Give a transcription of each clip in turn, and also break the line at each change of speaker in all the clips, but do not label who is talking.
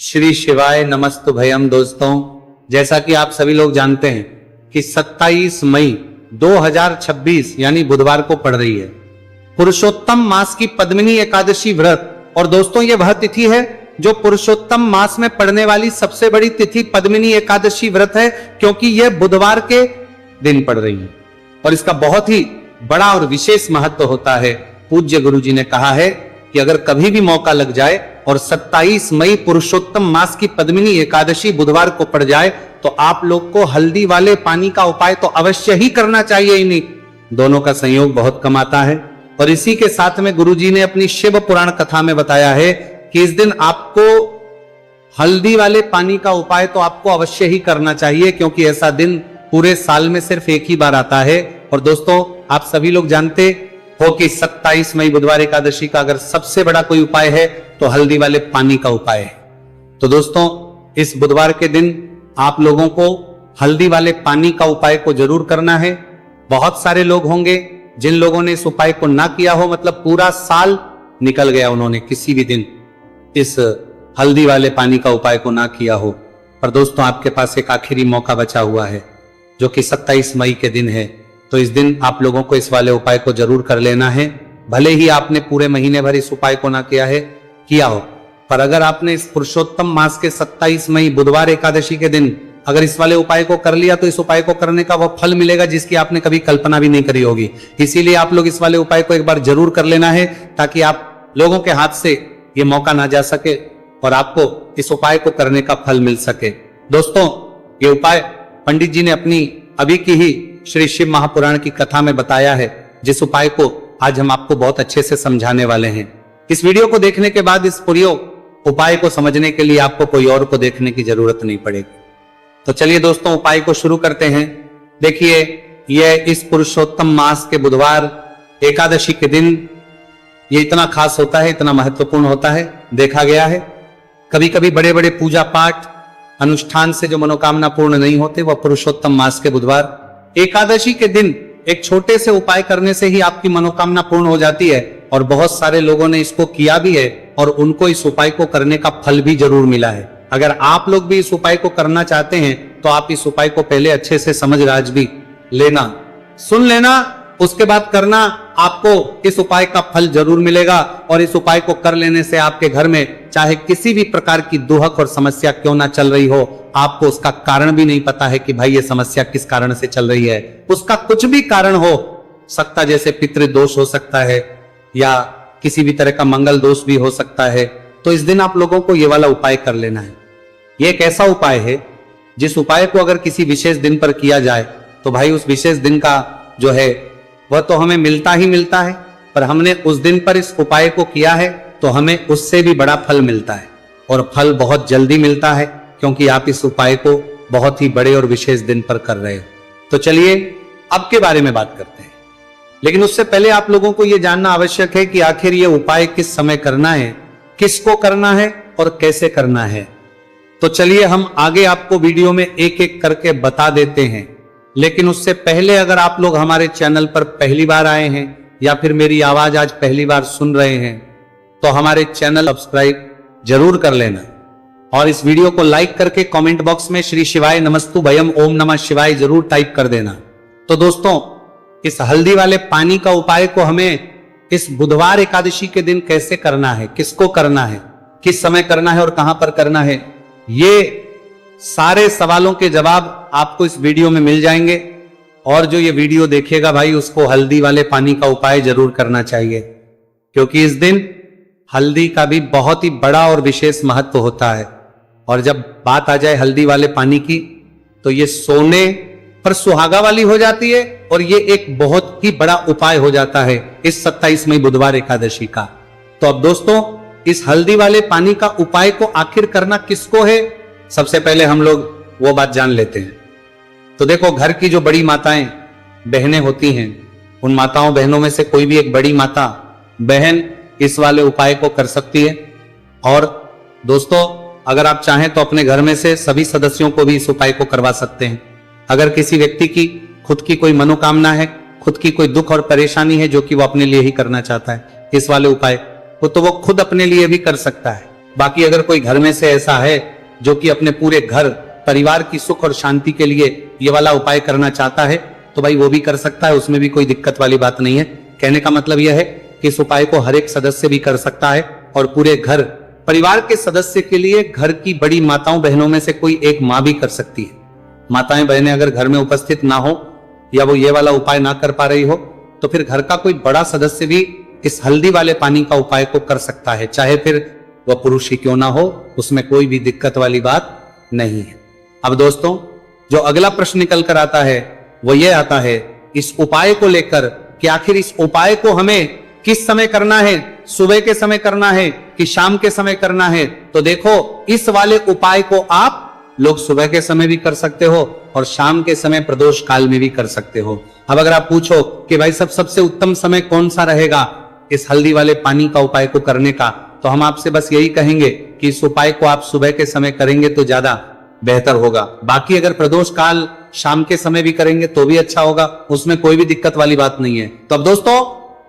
श्री शिवाय नमस्तुभयम। दोस्तों, जैसा कि आप सभी लोग जानते हैं कि 27 मई 2026 यानी बुधवार को पड़ रही है पुरुषोत्तम मास की पद्मिनी एकादशी व्रत। और दोस्तों, ये वह तिथि है जो पुरुषोत्तम मास में पड़ने वाली सबसे बड़ी तिथि पद्मिनी एकादशी व्रत है, क्योंकि यह बुधवार के दिन पड़ रही है और इसका बहुत ही बड़ा और विशेष महत्व होता है। पूज्य गुरु जी ने कहा है कि अगर कभी भी मौका लग जाए और 27 मई पुरुषोत्तम मास की पद्मिनी एकादशी बुधवार को पड़ जाए तो आप लोग को हल्दी वाले पानी का उपाय तो अवश्य ही करना चाहिए। इन्हीं दोनों का संयोग बहुत कम आता है। और इसी के साथ में गुरु जी ने अपनी शिव पुराण कथा में बताया है कि इस दिन आपको हल्दी वाले पानी का उपाय तो आपको अवश्य ही करना चाहिए, क्योंकि ऐसा दिन पूरे साल में सिर्फ एक ही बार आता है। और दोस्तों, आप सभी लोग जानते हो कि 27 मई बुधवार एकादशी का अगर सबसे बड़ा कोई उपाय है तो हल्दी वाले पानी का उपाय है। तो दोस्तों, इस बुधवार के दिन आप लोगों को हल्दी वाले पानी का उपाय को जरूर करना है। बहुत सारे लोग होंगे जिन लोगों ने इस उपाय को ना किया हो, मतलब पूरा साल निकल गया उन्होंने किसी भी दिन इस हल्दी वाले पानी का उपाय को ना किया हो। पर दोस्तों, आपके पास एक आखिरी मौका बचा हुआ है जो कि 27 मई के दिन है। तो इस दिन आप लोगों को इस वाले उपाय को जरूर कर लेना है। भले ही आपने पूरे महीने भर इस उपाय को ना किया हो, पर अगर आपने इस पुरुषोत्तम मास के 27 मई बुधवार एकादशी के दिन अगर इस वाले उपाय को कर लिया तो इस उपाय को करने का वह फल मिलेगा जिसकी आपने कभी कल्पना भी नहीं करी होगी। इसीलिए आप लोग इस वाले उपाय को एक बार जरूर कर लेना है, ताकि आप लोगों के हाथ से ये मौका ना जा सके और आपको इस उपाय को करने का फल मिल सके। दोस्तों, ये उपाय पंडित जी ने अपनी अभी की ही श्री शिव महापुराण की कथा में बताया है, जिस उपाय को आज हम आपको बहुत अच्छे से समझाने वाले हैं। इस वीडियो को देखने के बाद इस पूरे उपाय को समझने के लिए आपको कोई और को देखने की जरूरत नहीं पड़ेगी। तो चलिए दोस्तों, उपाय को शुरू करते हैं। देखिए, यह इस पुरुषोत्तम मास के बुधवार एकादशी के दिन ये इतना खास होता है, इतना महत्वपूर्ण होता है। देखा गया है कभी कभी बड़े बड़े पूजा पाठ अनुष्ठान से जो मनोकामना पूर्ण नहीं होते, वह पुरुषोत्तम मास के बुधवार एकादशी के दिन एक छोटे से उपाय करने से ही आपकी मनोकामना पूर्ण हो जाती है। और बहुत सारे लोगों ने इसको किया भी है और उनको इस उपाय को करने का फल भी जरूर मिला है। अगर आप लोग भी इस उपाय को करना चाहते हैं तो आप इस उपाय को पहले अच्छे से समझ राज भी लेना, सुन लेना, उसके बाद करना। आपको इस उपाय का फल जरूर मिलेगा और इस उपाय को कर लेने से आपके घर में चाहे किसी भी प्रकार की दुहक और समस्या क्यों ना चल रही हो, आपको उसका कारण भी नहीं पता है कि भाई ये समस्या किस कारण से चल रही है। उसका कुछ भी कारण हो सकता, जैसे पितृदोष हो सकता है या किसी भी तरह का मंगल दोष भी हो सकता है। तो इस दिन आप लोगों को ये वाला उपाय कर लेना है। ये एक ऐसा उपाय है जिस उपाय को अगर किसी विशेष दिन पर किया जाए तो भाई उस विशेष दिन का जो है वह तो हमें मिलता ही मिलता है, पर हमने उस दिन पर इस उपाय को किया है तो हमें उससे भी बड़ा फल मिलता है। और फल बहुत जल्दी मिलता है, क्योंकि आप इस उपाय को बहुत ही बड़े और विशेष दिन पर कर रहे हो। तो चलिए अब के बारे में बात करते हैं। लेकिन उससे पहले आप लोगों को यह जानना आवश्यक है कि आखिर यह उपाय किस समय करना है, किसको करना है और कैसे करना है। तो चलिए हम आगे आपको वीडियो में एक एक करके बता देते हैं। लेकिन उससे पहले अगर आप लोग हमारे चैनल पर पहली बार आए हैं या फिर मेरी आवाज आज पहली बार सुन रहे हैं तो हमारे चैनल सब्सक्राइब जरूर कर लेना और इस वीडियो को लाइक करके कमेंट बॉक्स में श्री शिवाय नमस्तुभयम ओम नमः शिवाय जरूर टाइप कर देना। तो दोस्तों, इस हल्दी वाले पानी का उपाय को हमें इस बुधवार एकादशी के दिन कैसे करना है, किसको करना है, किस समय करना है और कहां पर करना है, ये सारे सवालों के जवाब आपको इस वीडियो में मिल जाएंगे। और जो ये वीडियो देखेगा भाई, उसको हल्दी वाले पानी का उपाय जरूर करना चाहिए, क्योंकि इस दिन हल्दी का भी बहुत ही बड़ा और विशेष महत्व होता है। और जब बात आ जाए हल्दी वाले पानी की तो ये सोने पर सुहागा वाली हो जाती है और ये एक बहुत ही बड़ा उपाय हो जाता है इस 27 मई बुधवार एकादशी का। तो अब दोस्तों, इस हल्दी वाले पानी का उपाय को आखिर करना किसको है, सबसे पहले हम लोग वो बात जान लेते हैं। तो देखो, घर की जो बड़ी माताएं बहनें होती हैं, उन माताओं बहनों में से कोई भी एक बड़ी माता बहन इस वाले उपाय को कर सकती है। और दोस्तों, अगर आप चाहें तो अपने घर में से सभी सदस्यों को भी इस उपाय को करवा सकते हैं। अगर किसी व्यक्ति की खुद की कोई मनोकामना है, खुद की कोई दुख और परेशानी है जो कि वो अपने लिए ही करना चाहता है इस वाले उपाय को, तो वो खुद अपने लिए भी कर सकता है। बाकी अगर कोई घर में से ऐसा है जो कि अपने पूरे घर परिवार की सुख और शांति के लिए ये वाला उपाय करना चाहता है तो भाई वो भी कर सकता है, उसमें भी कोई दिक्कत वाली बात नहीं है। कहने का मतलब यह है कि इस उपाय को हर एक सदस्य भी कर सकता है और पूरे घर परिवार के सदस्य के लिए घर की बड़ी माताओं बहनों में से कोई एक मां भी कर सकती है। माताएं बहनें अगर घर में उपस्थित ना हो या वो ये वाला उपाय ना कर पा रही हो तो फिर घर का कोई बड़ा सदस्य भी इस हल्दी वाले पानी का उपाय को कर सकता है, चाहे फिर वह पुरुष ही क्यों ना हो, उसमें कोई भी दिक्कत वाली बात नहीं है। अब दोस्तों जो अगला प्रश्न निकल कर आता है वो ये आता है इस उपाय को लेकर कि आखिर इस उपाय को हमें किस समय करना है, सुबह के समय करना है कि शाम के समय करना है। तो देखो इस वाले उपाय को आप लोग सुबह के समय भी कर सकते हो और शाम के समय प्रदोष काल में भी कर सकते हो। अब अगर आप पूछो कि भाई सबसे उत्तम समय कौन सा रहेगा इस हल्दी वाले पानी का उपाय को करने का, तो हम आपसे बस यही कहेंगे कि इस उपाय को आप सुबह के समय करेंगे तो ज्यादा बेहतर होगा। बाकी अगर प्रदोष काल शाम के समय भी करेंगे तो भी अच्छा होगा, उसमें कोई भी दिक्कत वाली बात नहीं है। तो अब दोस्तों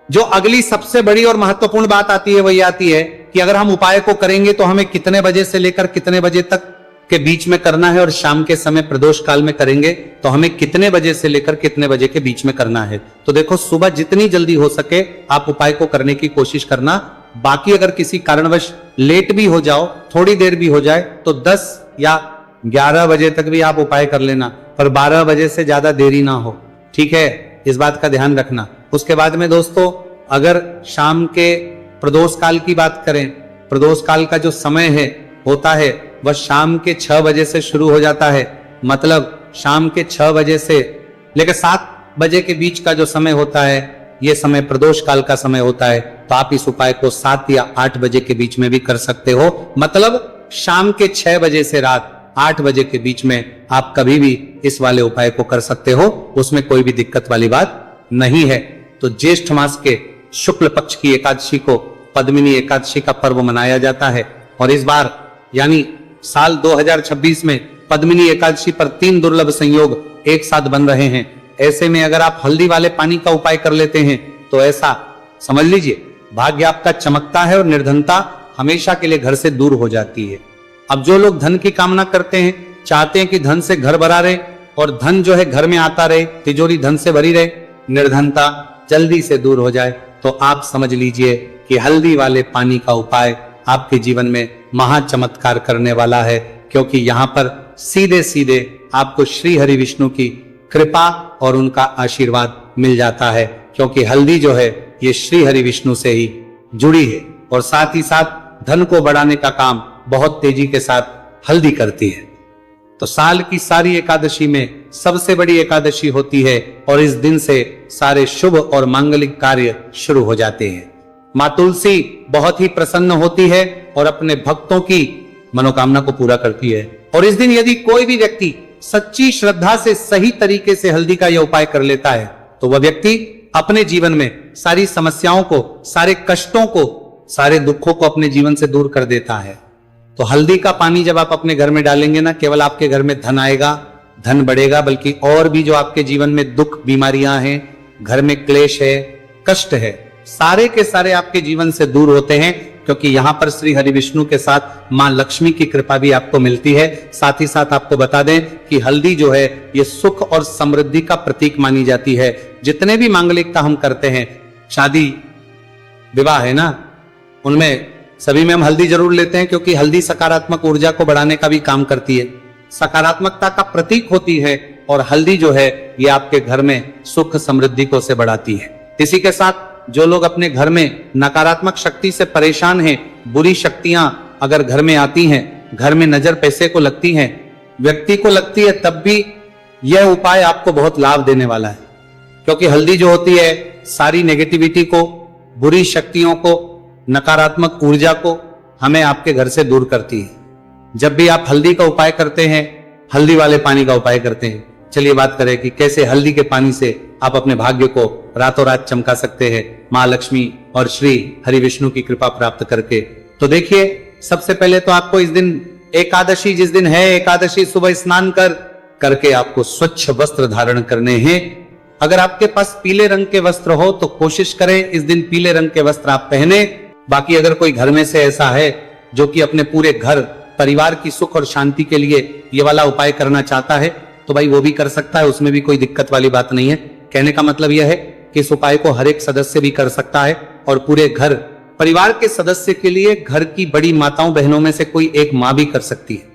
जो अगली सबसे बड़ी और महत्वपूर्ण बात आती है वही आती है कि अगर हम उपाय को करेंगे तो हमें कितने बजे से लेकर कितने बजे तक के बीच में करना है और शाम के समय प्रदोष काल में करेंगे तो हमें कितने बजे से लेकर कितने बजे के बीच में करना है। तो देखो सुबह जितनी जल्दी हो सके आप उपाय को करने की कोशिश करना। बाकी अगर किसी कारणवश लेट भी हो जाओ, थोड़ी देर भी हो जाए तो 10 या 11 बजे तक भी आप उपाय कर लेना, पर 12 बजे से ज्यादा देरी ना हो, ठीक है, इस बात का ध्यान रखना। उसके बाद में दोस्तों अगर शाम के प्रदोष काल की बात करें, प्रदोष काल का जो समय है होता है वह शाम के 6 बजे से शुरू हो जाता है, मतलब शाम के 6 बजे से लेकर 7 बजे के बीच का जो समय होता है यह समय प्रदोष काल का समय होता है। तो आप इस उपाय को 7 या 8 बजे के बीच में भी कर सकते हो, मतलब शाम के 6 बजे से रात 8 बजे के बीच में आप कभी भी इस वाले उपाय को कर सकते हो, उसमें कोई भी दिक्कत वाली बात नहीं है। तो ज्येष्ठ मास के शुक्ल पक्ष की एकादशी को पद्मिनी एकादशी का पर्व मनाया जाता है और इस बार यानी साल 2026 में पद्मिनी एकादशी पर 3 दुर्लभ संयोग एक साथ बन रहे हैं। ऐसे में अगर आप हल्दी वाले पानी का उपाय कर लेते हैं तो ऐसा समझ लीजिए भाग्य आपका चमकता है और निर्धनता हमेशा के लिए घर से दूर हो जाती है। अब जो लोग धन की कामना करते हैं, चाहते हैं कि धन से घर भरा रहे और धन जो है घर में आता रहे, तिजोरी धन से भरी रहे, निर्धनता जल्दी से दूर हो जाए, तो आप समझ लीजिए कि हल्दी वाले पानी का उपाय आपके जीवन में महा चमत्कार करने वाला है, क्योंकि यहाँ पर सीधे सीधे आपको श्री हरि विष्णु की कृपा और उनका आशीर्वाद मिल जाता है, क्योंकि हल्दी जो है ये श्री हरि विष्णु से ही जुड़ी है और साथ ही साथ धन को बढ़ाने का काम बहुत तेजी के साथ हल्दी करती है। तो साल की सारी एकादशी में सबसे बड़ी एकादशी होती है और इस दिन से सारे शुभ और मांगलिक कार्य शुरू हो जाते हैं। माँ तुलसी बहुत ही प्रसन्न होती है और अपने भक्तों की मनोकामना को पूरा करती है। और इस दिन यदि कोई भी व्यक्ति सच्ची श्रद्धा से सही तरीके से हल्दी का यह उपाय कर लेता है तो वह व्यक्ति अपने जीवन में सारी समस्याओं को, सारे कष्टों को, सारे दुखों को अपने जीवन से दूर कर देता है। तो हल्दी का पानी जब आप अपने घर में डालेंगे ना, केवल आपके घर में धन आएगा, धन बढ़ेगा, बल्कि और भी जो आपके जीवन में दुख, बीमारियां हैं, घर में क्लेश है, कष्ट है, सारे के सारे आपके जीवन से दूर होते हैं, क्योंकि यहाँ पर श्री हरि विष्णु के साथ माँ लक्ष्मी की कृपा भी आपको मिलती है। साथ ही साथ आपको बता दें कि हल्दी जो है ये सुख और समृद्धि का प्रतीक मानी जाती है। जितने भी मांगलिकता हम करते हैं, शादी विवाह है ना, उनमें सभी में हम हल्दी जरूर लेते हैं, क्योंकि हल्दी सकारात्मक ऊर्जा को बढ़ाने का भी काम करती है, सकारात्मकता का प्रतीक होती है और हल्दी जो है ये आपके घर में सुख समृद्धि को से बढ़ाती है। इसी के साथ जो लोग अपने घर में नकारात्मक शक्ति से परेशान हैं, बुरी शक्तियां अगर घर में आती हैं, घर में नजर पैसे को लगती हैं, व्यक्ति को लगती है, तब भी यह उपाय आपको बहुत लाभ देने वाला है, क्योंकि हल्दी जो होती है सारी नेगेटिविटी को, बुरी शक्तियों को, नकारात्मक ऊर्जा को हमें आपके घर से दूर करती है। जब भी आप हल्दी का उपाय करते हैं, हल्दी वाले पानी का उपाय करते हैं, चलिए बात करें कि कैसे हल्दी के पानी से आप अपने भाग्य को रातों रात चमका सकते हैं, माँ लक्ष्मी और श्री हरि विष्णु की कृपा प्राप्त करके। तो देखिए, सबसे पहले तो आपको इस दिन एकादशी जिस दिन है, एकादशी सुबह स्नान करके आपको स्वच्छ वस्त्र धारण करने हैं। अगर आपके पास पीले रंग के वस्त्र हो तो कोशिश करें इस दिन पीले रंग के वस्त्र आप पहने। बाकी अगर कोई घर में से ऐसा है जो कि अपने पूरे घर परिवार की सुख और शांति के लिए ये वाला उपाय करना चाहता है तो भाई वो भी कर सकता है, उसमें भी कोई दिक्कत वाली बात नहीं है। कहने का मतलब यह है कि इस उपाय को हर एक सदस्य भी कर सकता है और पूरे घर परिवार के सदस्य के लिए घर की बड़ी माताओं बहनों में से कोई एक मां भी कर सकती है।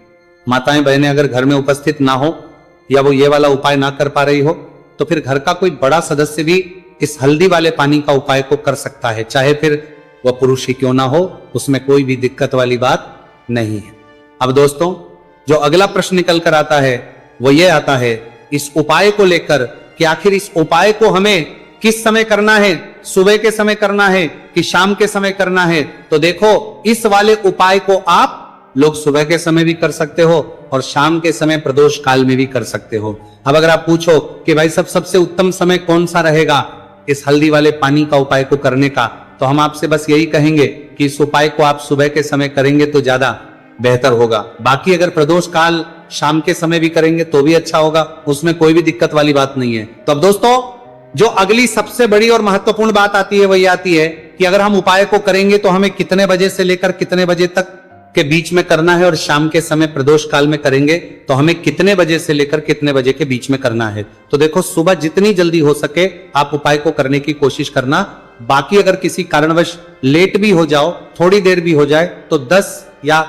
माताएं बहनें अगर घर में उपस्थित ना हो या वो ये वाला उपाय ना कर पा रही हो तो फिर घर का कोई बड़ा सदस्य भी इस हल्दी वाले पानी का उपाय को कर सकता है, चाहे फिर वह पुरुष ही क्यों ना हो, उसमें कोई भी दिक्कत वाली बात नहीं है। अब दोस्तों, जो अगला प्रश्न निकल कर आता है वो ये आता है इस उपाय को लेकर कि आखिर इस उपाय को हमें किस समय करना है, सुबह के समय करना है कि शाम के समय करना है। तो देखो, इस वाले उपाय को आप लोग सुबह के समय भी कर सकते हो और शाम के समय प्रदोष काल में भी कर सकते हो। अब अगर आप पूछो कि भाई सबसे उत्तम समय कौन सा रहेगा इस हल्दी वाले पानी का उपाय को करने का, तो हम आपसे बस यही कहेंगे कि इस उपाय को आप सुबह के समय करेंगे तो ज्यादा बेहतर होगा। बाकी अगर प्रदोष काल शाम के समय भी करेंगे तो भी अच्छा होगा, उसमें कोई भी दिक्कत वाली बात नहीं है। तो अब दोस्तों, जो अगली सबसे बड़ी और महत्वपूर्ण बात आती है वही आती है कि अगर हम उपाय को करेंगे तो हमें कितने बजे से लेकर कितने बजे तक के बीच में करना है और शाम के समय प्रदोष काल में करेंगे तो हमें कितने बजे से लेकर कितने बजे के बीच में करना है। तो देखो, सुबह जितनी जल्दी हो सके आप उपाय को करने की कोशिश करना। बाकी अगर किसी कारणवश लेट भी हो जाओ, थोड़ी देर भी हो जाए, तो 10 या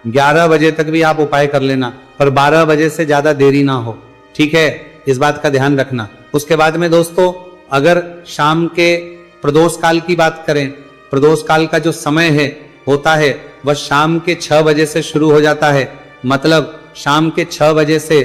11 बजे तक भी आप उपाय कर लेना, पर 12 बजे से ज्यादा देरी ना हो, ठीक है? इस बात का ध्यान रखना। उसके बाद में दोस्तों, अगर शाम के प्रदोष काल की बात करें, प्रदोष काल का जो समय है होता है वह शाम के 6 बजे से शुरू हो जाता है। मतलब शाम के 6 बजे से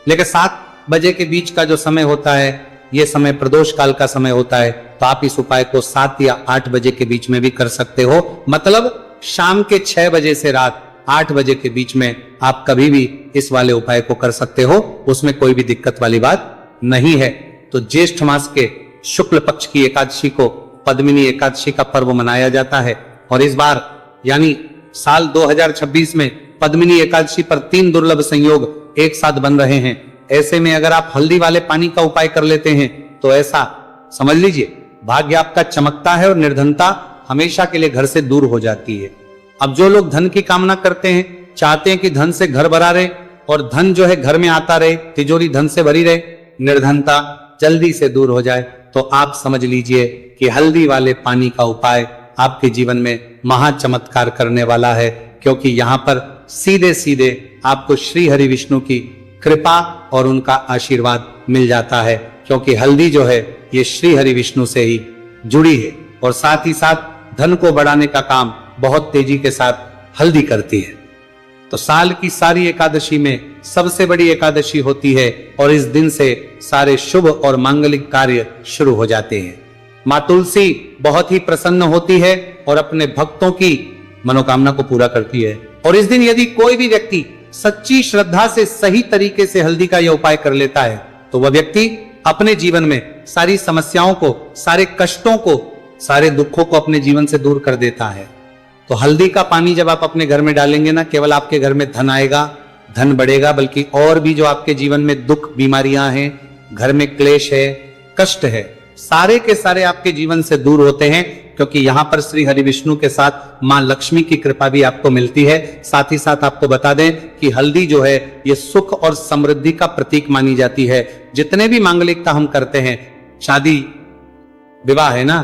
लेकर 7 बजे के बीच का जो समय होता है यह समय प्रदोष काल का समय होता है। तो आप इस उपाय को 7 या 8 बजे के बीच में भी कर सकते हो। मतलब शाम के 6 बजे से रात 8 बजे के बीच में आप कभी भी इस वाले उपाय को कर सकते हो, उसमें कोई भी दिक्कत वाली बात नहीं है। तो ज्येष्ठ मास के शुक्ल पक्ष की एकादशी को पद्मिनी एकादशी का पर्व मनाया जाता है और इस बार यानी साल 2026 में पद्मिनी एकादशी पर 3 दुर्लभ संयोग एक साथ बन रहे हैं। ऐसे में अगर आप हल्दी वाले पानी का उपाय कर लेते हैं तो ऐसा समझ लीजिए भाग्य आपका चमकता है और निर्धनता हमेशा के लिए घर से दूर हो जाती है। अब जो लोग धन की कामना करते हैं, चाहते हैं कि धन से घर भरा रहे और धन जो है घर में आता रहे, तिजोरी धन से भरी रहे, निर्धनता जल्दी से दूर हो जाए, तो आप समझ लीजिए कि हल्दी वाले पानी का उपाय आपके जीवन में महा चमत्कार करने वाला है। क्योंकि यहाँ पर सीधे सीधे आपको श्री हरि विष्णु की कृपा और उनका आशीर्वाद मिल जाता है। क्योंकि हल्दी जो है ये श्री हरि विष्णु से ही जुड़ी है और साथ ही साथ धन को बढ़ाने का काम बहुत तेजी के साथ हल्दी करती है। तो साल की सारी एकादशी में सबसे बड़ी एकादशी होती है और इस दिन से सारे शुभ और मांगलिक कार्य शुरू हो जाते हैं। माँ तुलसी बहुत ही प्रसन्न होती है और अपने भक्तों की मनोकामना को पूरा करती है। और इस दिन यदि कोई भी व्यक्ति सच्ची श्रद्धा से सही तरीके से हल्दी का यह उपाय कर लेता है तो वह व्यक्ति अपने जीवन में सारी समस्याओं को, सारे कष्टों को, सारे दुखों को अपने जीवन से दूर कर देता है। तो हल्दी का पानी जब आप अपने घर में डालेंगे ना, केवल आपके घर में धन आएगा, धन बढ़ेगा, बल्कि और भी जो आपके जीवन में दुख, बीमारियां हैं, घर में क्लेश है, कष्ट है, सारे के सारे आपके जीवन से दूर होते हैं। क्योंकि यहाँ पर श्री हरि विष्णु के साथ माँ लक्ष्मी की कृपा भी आपको मिलती है। साथ ही साथ आपको बता दें कि हल्दी जो है ये सुख और समृद्धि का प्रतीक मानी जाती है। जितने भी मांगलिकता हम करते हैं, शादी विवाह है ना,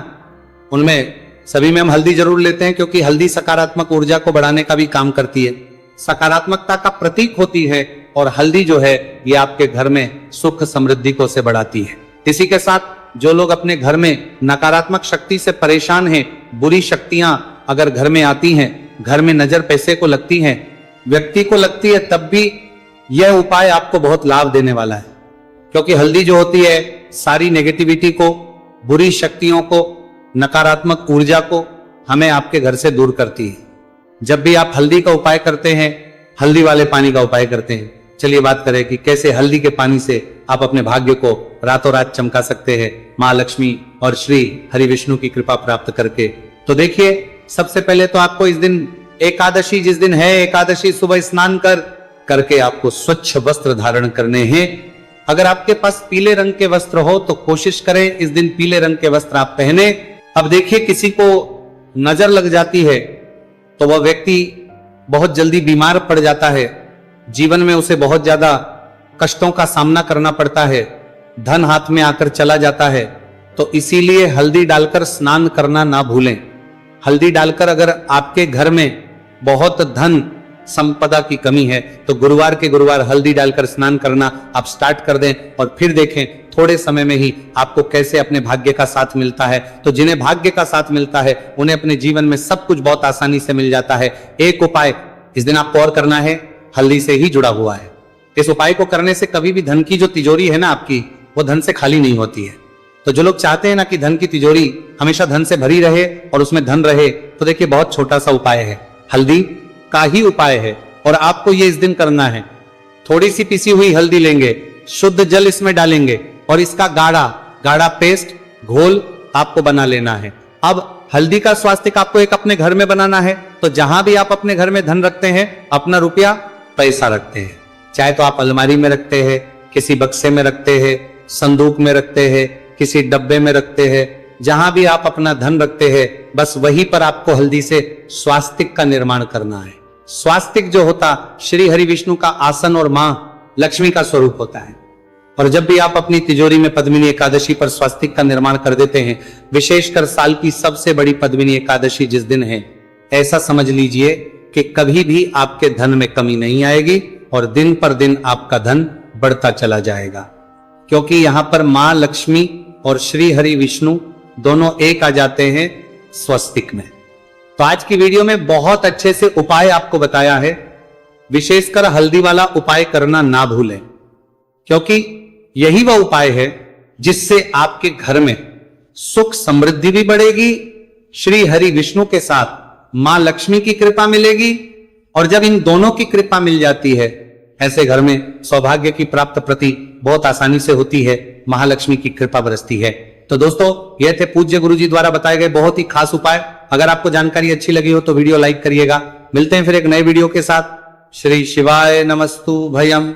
उनमें सभी में हम हल्दी जरूर लेते हैं क्योंकि हल्दी सकारात्मक ऊर्जा को बढ़ाने का भी काम करती है, सकारात्मकता का प्रतीक होती है और हल्दी जो है ये आपके घर में सुख समृद्धि को से बढ़ाती है। इसी के साथ जो लोग अपने घर में नकारात्मक शक्ति से परेशान हैं, बुरी शक्तियां अगर घर में आती हैं, घर में नजर पैसे को लगती हैं, व्यक्ति को लगती है, तब भी यह उपाय आपको बहुत लाभ देने वाला है। क्योंकि हल्दी जो होती है सारी नेगेटिविटी को, बुरी शक्तियों को, नकारात्मक ऊर्जा को हमें आपके घर से दूर करती है। जब भी आप हल्दी का उपाय करते हैं, हल्दी वाले पानी का उपाय करते हैं, चलिए बात करें कि कैसे हल्दी के पानी से आप अपने भाग्य को रातों रात चमका सकते हैं माँ लक्ष्मी और श्री हरि विष्णु की कृपा प्राप्त करके। तो देखिए, सबसे पहले तो आपको इस दिन एकादशी जिस दिन है, एकादशी सुबह स्नान करके आपको स्वच्छ वस्त्र धारण करने हैं। अगर आपके पास पीले रंग के वस्त्र हो तो कोशिश करें इस दिन पीले रंग के वस्त्र आप पहने। अब देखिए, किसी को नजर लग जाती है तो वह व्यक्ति बहुत जल्दी बीमार पड़ जाता है, जीवन में उसे बहुत ज्यादा कष्टों का सामना करना पड़ता है, धन हाथ में आकर चला जाता है, तो इसीलिए हल्दी डालकर स्नान करना ना भूलें। हल्दी डालकर अगर आपके घर में बहुत धन संपदा की कमी है तो गुरुवार के गुरुवार हल्दी डालकर स्नान करना आप स्टार्ट कर दें और फिर देखें थोड़े समय में ही आपको कैसे अपने भाग्य का साथ मिलता है। तो जिन्हें भाग्य का साथ मिलता है उन्हें अपने जीवन में सब कुछ बहुत आसानी से मिल जाता है। एक उपाय इस दिन आपको और करना है, हल्दी से ही जुड़ा हुआ है। इस उपाय को करने से कभी भी धन की जो तिजोरी है ना आपकी, वो धन से खाली नहीं होती है। तो जो लोग चाहते हैं ना कि धन की तिजोरी हमेशा धन से भरी रहे और उसमें धन रहे, तो देखिए बहुत छोटा सा उपाय है, हल्दी का ही उपाय है और आपको ये इस दिन करना है। थोड़ी सी पिसी हुई हल्दी लेंगे, शुद्ध जल इसमें डालेंगे और इसका गाढ़ा गाढ़ा पेस्ट घोल आपको बना लेना है। अब हल्दी का स्वास्तिक आपको एक अपने घर में बनाना है। तो जहां भी आप अपने घर में धन रखते हैं, अपना रुपया पैसा रखते हैं, चाहे तो आप अलमारी में रखते हैं, किसी बक्से में रखते हैं, संदूक में रखते हैं, किसी डब्बे में रखते हैं, जहां भी आप अपना धन रखते हैं, बस वहीं पर आपको हल्दी से स्वास्तिक का निर्माण करना है। स्वास्तिक जो होता श्री हरि विष्णु का आसन और मां लक्ष्मी का स्वरूप होता है। और जब भी आप अपनी तिजोरी में पद्मिनी एकादशी पर स्वास्तिक का निर्माण कर देते हैं, विशेषकर साल की सबसे बड़ी पद्मिनी एकादशी जिस दिन है, ऐसा समझ लीजिए कि कभी भी आपके धन में कमी नहीं आएगी और दिन पर दिन आपका धन बढ़ता चला जाएगा, क्योंकि यहां पर मां लक्ष्मी और श्री हरि विष्णु दोनों एक आ जाते हैं स्वस्तिक में। तो आज की वीडियो में बहुत अच्छे से उपाय आपको बताया है। विशेषकर हल्दी वाला उपाय करना ना भूलें, क्योंकि यही वह उपाय है जिससे आपके घर में सुख समृद्धि भी बढ़ेगी, श्री हरि विष्णु के साथ मां लक्ष्मी की कृपा मिलेगी, और जब इन दोनों की कृपा मिल जाती है, ऐसे घर में सौभाग्य की प्राप्त प्रति बहुत आसानी से होती है, महालक्ष्मी की कृपा बरसती है। तो दोस्तों, ये थे पूज्य गुरुजी द्वारा बताए गए बहुत ही खास उपाय। अगर आपको जानकारी अच्छी लगी हो तो वीडियो लाइक करिएगा। मिलते हैं फिर एक नए वीडियो के साथ। श्री शिवाय नमस्तु भयम।